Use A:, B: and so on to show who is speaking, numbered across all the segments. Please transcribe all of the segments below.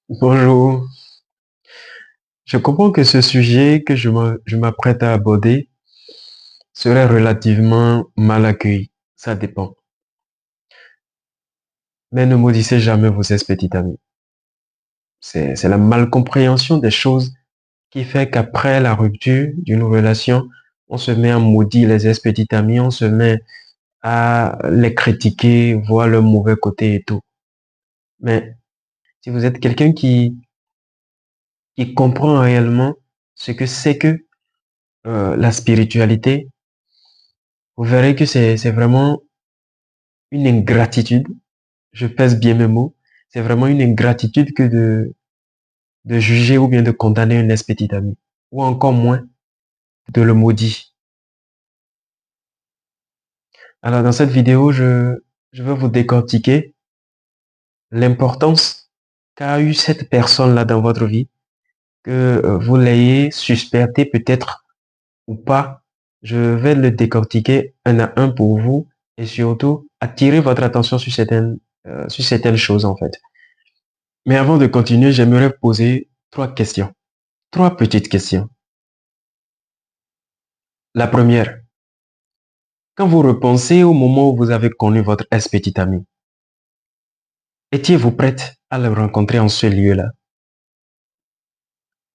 A: Bonjour. Je comprends que ce sujet que je m'apprête à aborder serait relativement mal accueilli. Ça dépend. Mais ne maudissez jamais vos ex-petites amies. C'est la malcompréhension des choses qui fait qu'après la rupture d'une relation, on se met à maudire les ex-petites amies, on se met à les critiquer, voir leur mauvais côté et tout. Mais si vous êtes quelqu'un qui comprend réellement ce que c'est que la spiritualité, vous verrez que c'est vraiment une ingratitude, je pèse bien mes mots, c'est vraiment une ingratitude que de juger ou bien de condamner un ex-petit ami, ou encore moins de le maudire. Alors dans cette vidéo, je vais vous décortiquer l'importance qu'a eu cette personne-là dans votre vie, que vous l'ayez suspecté peut-être ou pas. Je vais le décortiquer un à un pour vous et surtout attirer votre attention sur certaines choses en fait. Mais avant de continuer, j'aimerais poser trois questions. Trois petites questions. La première, quand vous repensez au moment où vous avez connu votre ex-petite amie, étiez-vous prête à le rencontrer en ce lieu-là?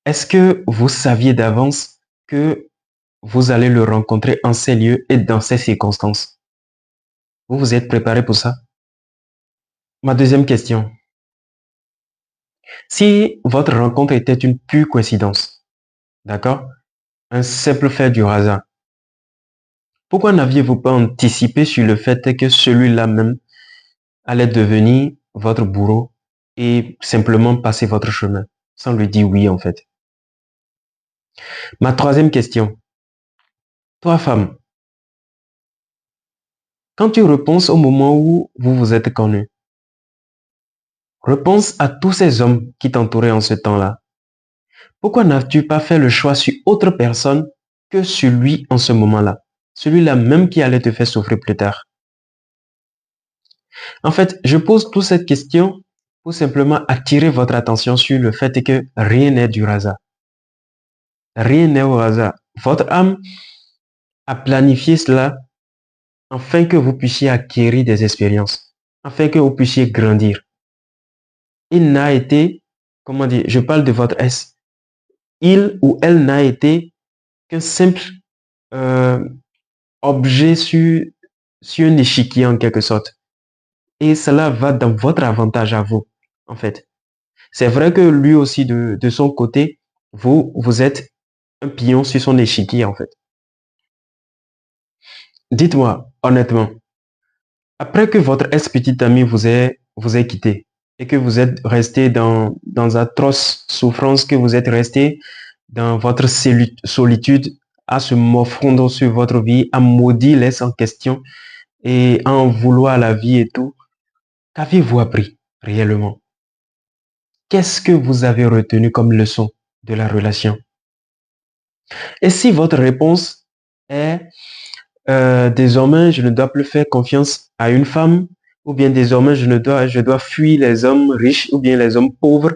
A: Est-ce que vous saviez d'avance que vous allez le rencontrer en ces lieux et dans ces circonstances? Vous vous êtes préparé pour ça? Ma deuxième question, si votre rencontre était une pure coïncidence, d'accord? Un simple fait du hasard, pourquoi n'aviez-vous pas anticipé sur le fait que celui-là même allait devenir votre bourreau et simplement passer votre chemin sans lui dire oui en fait. Ma troisième question, toi femme, quand tu repenses au moment où vous vous êtes connus, repense à tous ces hommes qui t'entouraient en ce temps-là. Pourquoi n'as-tu pas fait le choix sur autre personne que sur lui en ce moment-là? Celui-là même qui allait te faire souffrir plus tard. En fait, je pose toute cette question pour simplement attirer votre attention sur le fait que rien n'est du hasard. Rien n'est au hasard. Votre âme a planifié cela afin que vous puissiez acquérir des expériences, afin que vous puissiez grandir. Il n'a été, comment dire, je parle de votre S, il ou elle n'a été qu'un simple euh, objet sur un échiquier en quelque sorte. Et cela va dans votre avantage à vous, en fait. C'est vrai que lui aussi, de son côté, vous êtes un pion sur son échiquier, en fait. Dites-moi, honnêtement, après que votre ex-petite amie vous ait quitté et que vous êtes resté dans atroce souffrance, que vous êtes resté dans votre solitude à se morfondre sur votre vie, à maudire l'ex en question et à en vouloir à la vie et tout, qu'avez-vous appris réellement? Qu'est-ce que vous avez retenu comme leçon de la relation? Et si votre réponse est désormais, je ne dois plus faire confiance à une femme, ou bien désormais, je dois fuir les hommes riches, ou bien les hommes pauvres,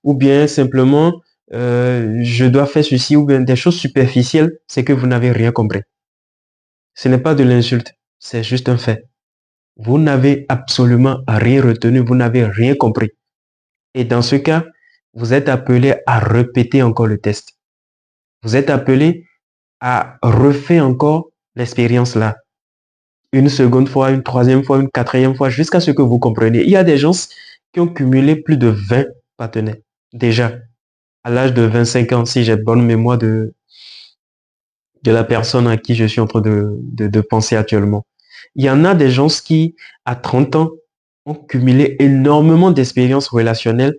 A: ou bien simplement, je dois faire ceci, ou bien des choses superficielles, c'est que vous n'avez rien compris. Ce n'est pas de l'insulte, c'est juste un fait. Vous n'avez absolument rien retenu, vous n'avez rien compris. Et dans ce cas, vous êtes appelé à répéter encore le test. Vous êtes appelé à refaire encore l'expérience là. Une seconde fois, une troisième fois, une quatrième fois, jusqu'à ce que vous compreniez. Il y a des gens qui ont cumulé plus de 20 partenaires. Déjà, à l'âge de 25 ans, si j'ai bonne mémoire de la personne à qui je suis en train de penser actuellement. Il y en a des gens qui, à 30 ans, ont cumulé énormément d'expériences relationnelles,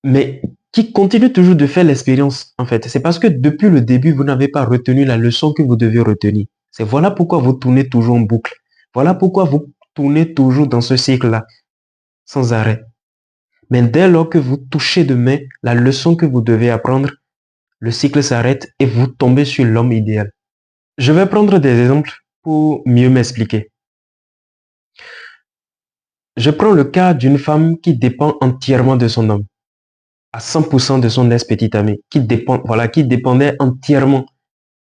A: mais qui continuent toujours de faire l'expérience, en fait. C'est parce que depuis le début, vous n'avez pas retenu la leçon que vous devez retenir. C'est voilà pourquoi vous tournez toujours en boucle. Voilà pourquoi vous tournez toujours dans ce cycle-là, sans arrêt. Mais dès lors que vous touchez de main la leçon que vous devez apprendre, le cycle s'arrête et vous tombez sur l'homme idéal. Je vais prendre des exemples pour mieux m'expliquer. Je prends le cas d'une femme qui dépend entièrement de son homme, à 100% de son ex-petite amie, qui dépendait entièrement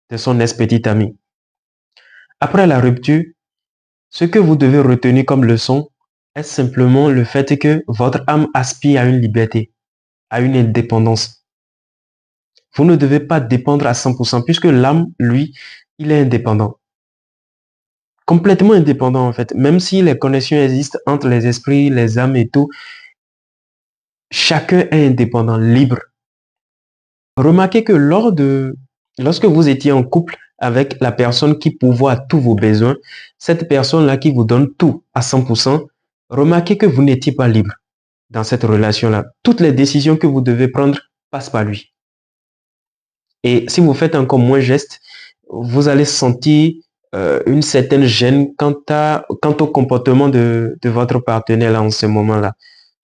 A: de son ex-petite amie. Après la rupture, ce que vous devez retenir comme leçon est simplement le fait que votre âme aspire à une liberté, à une indépendance. Vous ne devez pas dépendre à 100% puisque l'âme, lui, il est indépendant. Complètement indépendant en fait. Même si les connexions existent entre les esprits, les âmes et tout, chacun est indépendant, libre. Remarquez que lorsque vous étiez en couple avec la personne qui pourvoit à tous vos besoins, cette personne-là qui vous donne tout à 100%, remarquez que vous n'étiez pas libre dans cette relation-là. Toutes les décisions que vous devez prendre passent par lui. Et si vous faites encore moins geste, vous allez sentir une certaine gêne quant au comportement de votre partenaire là, en ce moment-là.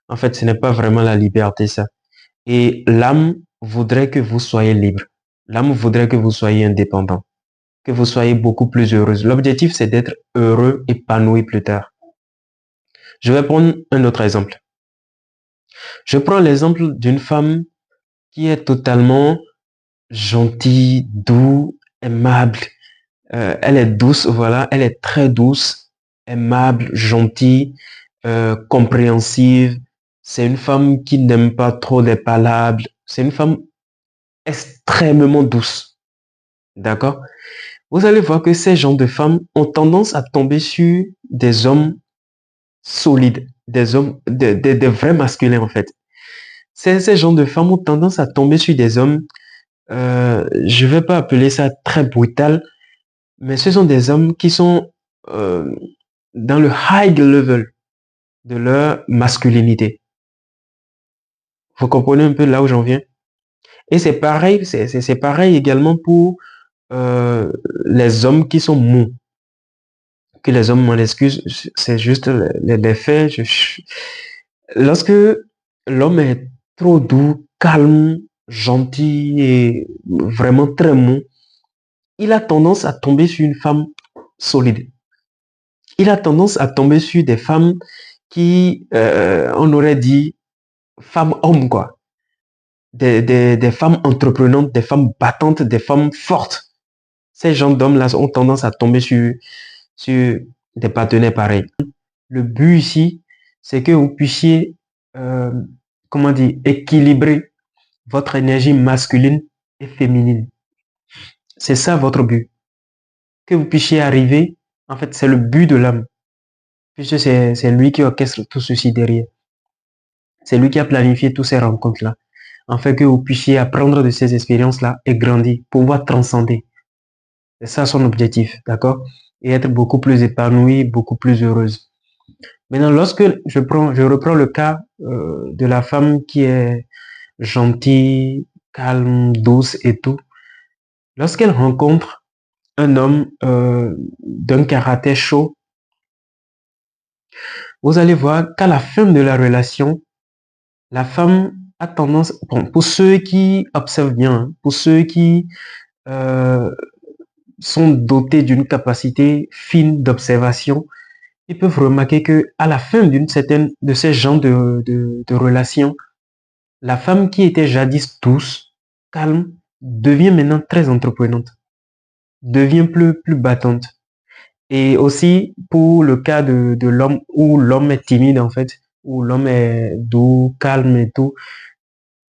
A: En fait, ce n'est pas vraiment la liberté, ça. Et l'âme voudrait que vous soyez libre. L'âme voudrait que vous soyez indépendant, que vous soyez beaucoup plus heureuse. L'objectif, c'est d'être heureux, épanoui plus tard. Je vais prendre un autre exemple. Je prends l'exemple d'une femme qui est totalement gentille, doux, aimable. Elle est douce, voilà, elle est très douce, aimable, gentille, compréhensive. C'est une femme qui n'aime pas trop les palabres. C'est une femme extrêmement douce. D'accord? Vous allez voir que ces genres de femmes ont tendance à tomber sur des hommes solides, des hommes, des vrais masculins en fait. Ces genres de femmes ont tendance à tomber sur des hommes, je vais pas appeler ça très brutal, mais ce sont des hommes qui sont dans le high level de leur masculinité. Vous comprenez un peu là où j'en viens? Et c'est pareil, c'est pareil également pour les hommes qui sont mous. Que les hommes m'en excusent, c'est juste les faits. Lorsque l'homme est trop doux, calme, gentil et vraiment très mou, il a tendance à tomber sur une femme solide. Il a tendance à tomber sur des femmes qui, on aurait dit, femmes-hommes, quoi. Des femmes entreprenantes, des femmes battantes, des femmes fortes. Ces gens d'hommes-là ont tendance à tomber sur des partenaires pareils. Le but ici, c'est que vous puissiez, euh, comment dire, équilibrer votre énergie masculine et féminine. C'est ça votre but. Que vous puissiez arriver, en fait, c'est le but de l'âme. Puisque c'est lui qui orchestre tout ceci derrière. C'est lui qui a planifié toutes ces rencontres-là. En fait, que vous puissiez apprendre de ces expériences-là et grandir, pouvoir transcender. C'est ça son objectif, d'accord? Et être beaucoup plus épanoui, beaucoup plus heureuse. Maintenant, lorsque je reprends le cas de la femme qui est gentille, calme, douce et tout, lorsqu'elle rencontre un homme d'un caractère chaud, vous allez voir qu'à la fin de la relation, la femme a tendance, bon, pour ceux qui observent bien, hein, pour ceux qui euh, sont dotés d'une capacité fine d'observation, ils peuvent remarquer que à la fin d'une certaine de ces genres de relations, la femme qui était jadis douce, calme, devient maintenant très entreprenante, devient plus battante. Et aussi pour le cas de l'homme où l'homme est timide en fait, où l'homme est doux, calme et tout,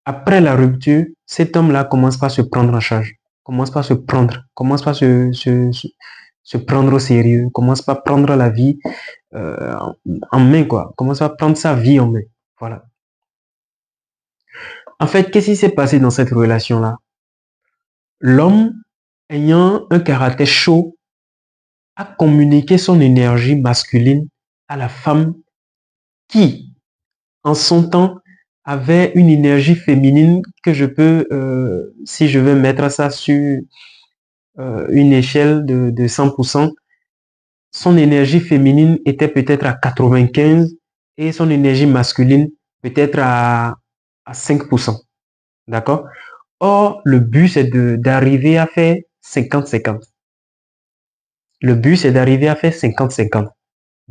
A: après la rupture, cet homme-là commence pas à se prendre en charge, commence pas à se prendre, commence pas à se prendre au sérieux, commence pas à prendre la vie en main, quoi, commence pas à prendre sa vie en main. Voilà. En fait, qu'est-ce qui s'est passé dans cette relation-là? L'homme, ayant un caractère chaud, a communiqué son énergie masculine à la femme qui, en son temps, avait une énergie féminine que je peux, si je veux mettre ça sur une échelle de 100%, son énergie féminine était peut-être à 95 et son énergie masculine peut-être à 5%. D'accord? Or, le but, c'est d'arriver à faire 50-50. Le but, c'est d'arriver à faire 50-50.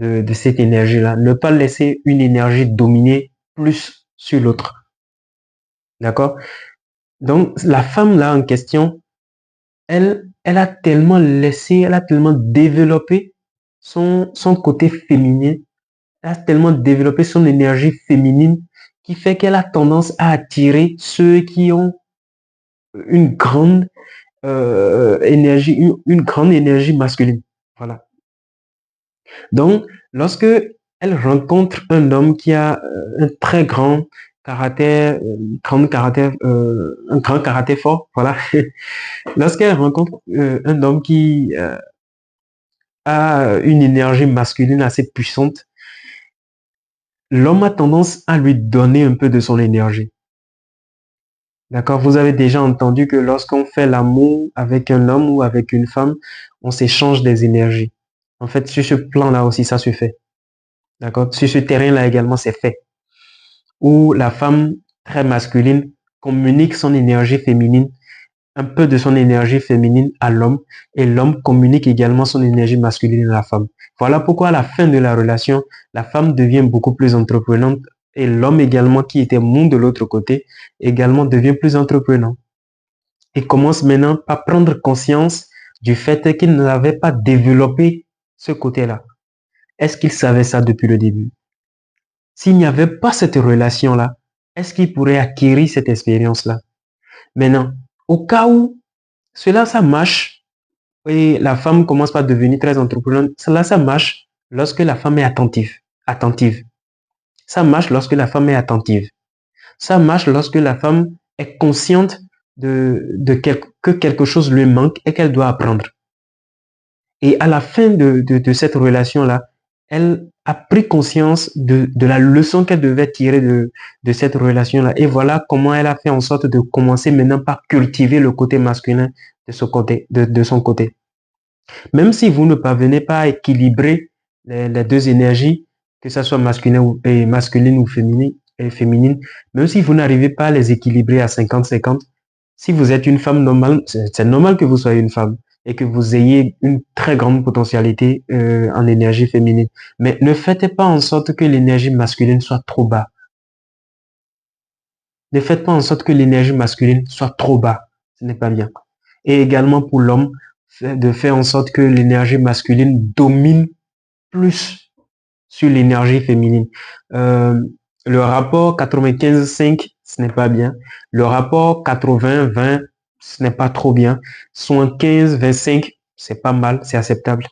A: de cette énergie-là. Ne pas laisser une énergie dominer plus sur l'autre. D'accord? Donc, la femme là en question, elle a tellement laissé, elle a tellement développé son côté féminin, elle a tellement développé son énergie féminine qui fait qu'elle a tendance à attirer ceux qui ont une grande énergie, une grande énergie masculine. Voilà. Donc, lorsque elle rencontre un homme qui a un très grand caractère, un grand caractère fort, voilà. Lorsqu'elle rencontre un homme qui a une énergie masculine assez puissante, l'homme a tendance à lui donner un peu de son énergie. D'accord? Vous avez déjà entendu que lorsqu'on fait l'amour avec un homme ou avec une femme, on s'échange des énergies. En fait, sur ce plan-là aussi, ça se fait. D'accord? Sur ce terrain-là également, c'est fait. Où la femme très masculine communique son énergie féminine, un peu de son énergie féminine à l'homme, et l'homme communique également son énergie masculine à la femme. Voilà pourquoi à la fin de la relation, la femme devient beaucoup plus entreprenante et l'homme également qui était mou de l'autre côté également devient plus entreprenant et commence maintenant par prendre conscience du fait qu'il n'avait pas développé ce côté-là. Est-ce qu'il savait ça depuis le début? S'il n'y avait pas cette relation-là, est-ce qu'il pourrait acquérir cette expérience-là? Maintenant, au cas où cela, ça marche, et la femme commence par devenir très entreprenante, cela, ça marche lorsque la femme est attentive. Attentive. Ça marche lorsque la femme est attentive. Ça marche lorsque la femme est consciente que quelque chose lui manque et qu'elle doit apprendre. Et à la fin de cette relation-là, elle a pris conscience de la leçon qu'elle devait tirer de cette relation-là. Et voilà comment elle a fait en sorte de commencer maintenant par cultiver le côté masculin de son côté. Même si vous ne parvenez pas à équilibrer les deux énergies, que ce soit masculine ou féminine, même si vous n'arrivez pas à les équilibrer à 50-50, si vous êtes une femme normale, c'est normal que vous soyez une femme et que vous ayez une très grande potentialité en énergie féminine. Mais ne faites pas en sorte que l'énergie masculine soit trop bas. Ne faites pas en sorte que l'énergie masculine soit trop bas. Ce n'est pas bien. Et également pour l'homme, de faire en sorte que l'énergie masculine domine plus sur l'énergie féminine. Le rapport 95-5, ce n'est pas bien. Le rapport 80-20, ce n'est pas trop bien. 75-25, c'est pas mal, c'est acceptable.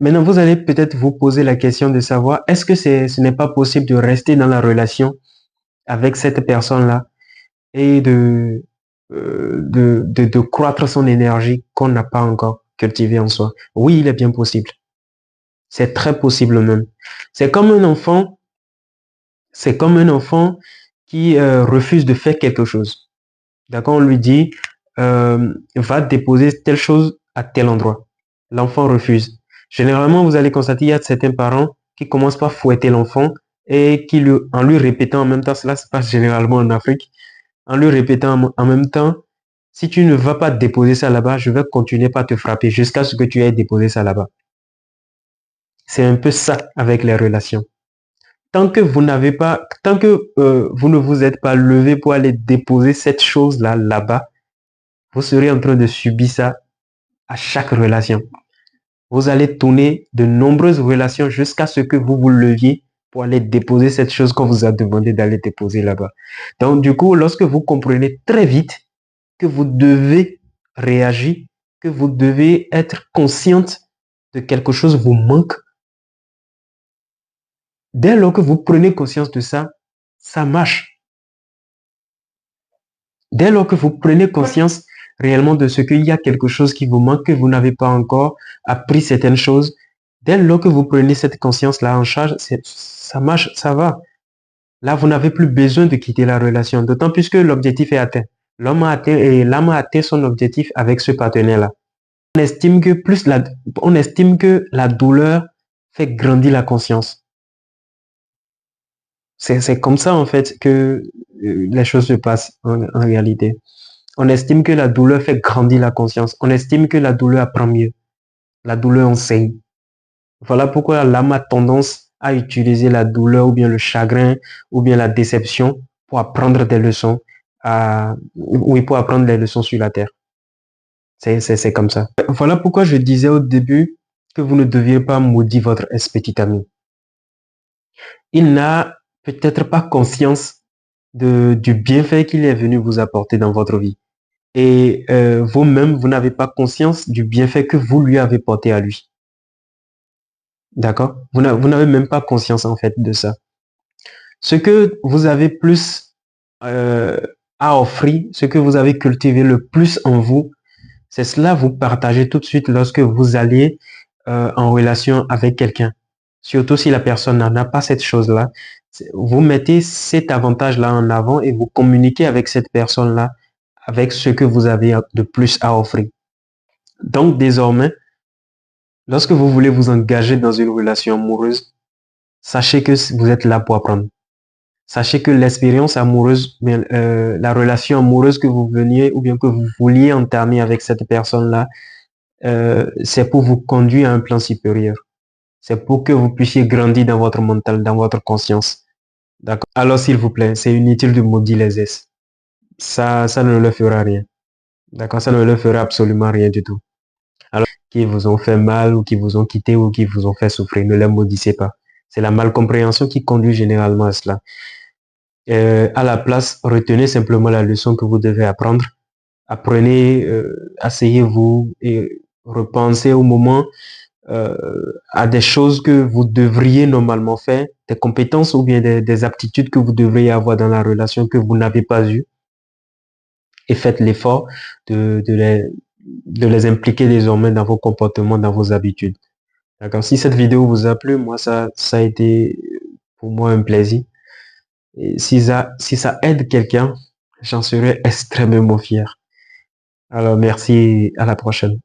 A: Maintenant, vous allez peut-être vous poser la question de savoir, est-ce que ce n'est pas possible de rester dans la relation avec cette personne-là et de croître son énergie qu'on n'a pas encore cultivée en soi? Oui, il est bien possible. C'est très possible même. C'est comme un enfant, c'est comme un enfant qui refuse de faire quelque chose. D'accord? On lui dit, va déposer telle chose à tel endroit. L'enfant refuse. Généralement, vous allez constater, il y a certains parents qui commencent par fouetter l'enfant et en lui répétant en même temps, cela se passe généralement en Afrique, en lui répétant en même temps, si tu ne vas pas déposer ça là-bas, je vais continuer par te frapper jusqu'à ce que tu aies déposé ça là-bas. C'est un peu ça avec les relations. Tant que vous n'avez pas, tant que vous ne vous êtes pas levé pour aller déposer cette chose-là là-bas, vous serez en train de subir ça à chaque relation. Vous allez tourner de nombreuses relations jusqu'à ce que vous vous leviez pour aller déposer cette chose qu'on vous a demandé d'aller déposer là-bas. Donc, du coup, lorsque vous comprenez très vite que vous devez réagir, que vous devez être consciente de quelque chose vous manque, dès lors que vous prenez conscience de ça, ça marche. Dès lors que vous prenez conscience réellement de ce qu'il y a quelque chose qui vous manque, que vous n'avez pas encore appris certaines choses, dès lors que vous prenez cette conscience-là en charge, ça marche, ça va. Là, vous n'avez plus besoin de quitter la relation, d'autant plus que l'objectif est atteint. L'homme a atteint son objectif avec ce partenaire-là. On estime que la douleur fait grandir la conscience. C'est comme ça, en fait, que les choses se passent en réalité. On estime que la douleur fait grandir la conscience. On estime que la douleur apprend mieux. La douleur enseigne. Voilà pourquoi l'âme a tendance à utiliser la douleur ou bien le chagrin ou bien la déception pour apprendre des leçons, oui, pour apprendre des leçons sur la terre. C'est comme ça. Voilà pourquoi je disais au début que vous ne deviez pas maudire votre ex-petit ami. Il n'a peut-être pas conscience du bienfait qu'il est venu vous apporter dans votre vie. Et vous-même, vous n'avez pas conscience du bienfait que vous lui avez porté à lui. D'accord? Vous n'avez même pas conscience en fait de ça. Ce que vous avez plus euh, à offrir, ce que vous avez cultivé le plus en vous, c'est cela vous partagez tout de suite lorsque vous allez en relation avec quelqu'un. Surtout si la personne n'en a pas cette chose-là. Vous mettez cet avantage-là en avant et vous communiquez avec cette personne-là avec ce que vous avez de plus à offrir. Donc désormais, lorsque vous voulez vous engager dans une relation amoureuse, sachez que vous êtes là pour apprendre. Sachez que l'expérience amoureuse, la relation amoureuse que vous veniez ou bien que vous vouliez entamer avec cette personne-là, c'est pour vous conduire à un plan supérieur. C'est pour que vous puissiez grandir dans votre mental, dans votre conscience. D'accord? Alors, s'il vous plaît, c'est inutile de maudire les ex. Ça ne leur fera rien. D'accord? Ça ne leur fera absolument rien du tout. Alors, qui vous ont fait mal ou qui vous ont quitté ou qui vous ont fait souffrir, ne les maudissez pas. C'est la malcompréhension qui conduit généralement à cela. À la place, retenez simplement la leçon que vous devez apprendre. Apprenez, asseyez-vous et repensez au moment à des choses que vous devriez normalement faire, des compétences ou bien des aptitudes que vous devriez avoir dans la relation que vous n'avez pas eues. Et faites l'effort de les impliquer désormais dans vos comportements, dans vos habitudes. D'accord. Si cette vidéo vous a plu, moi, ça a été pour moi un plaisir. Et si ça aide quelqu'un, j'en serais extrêmement fier. Alors, merci, à la prochaine.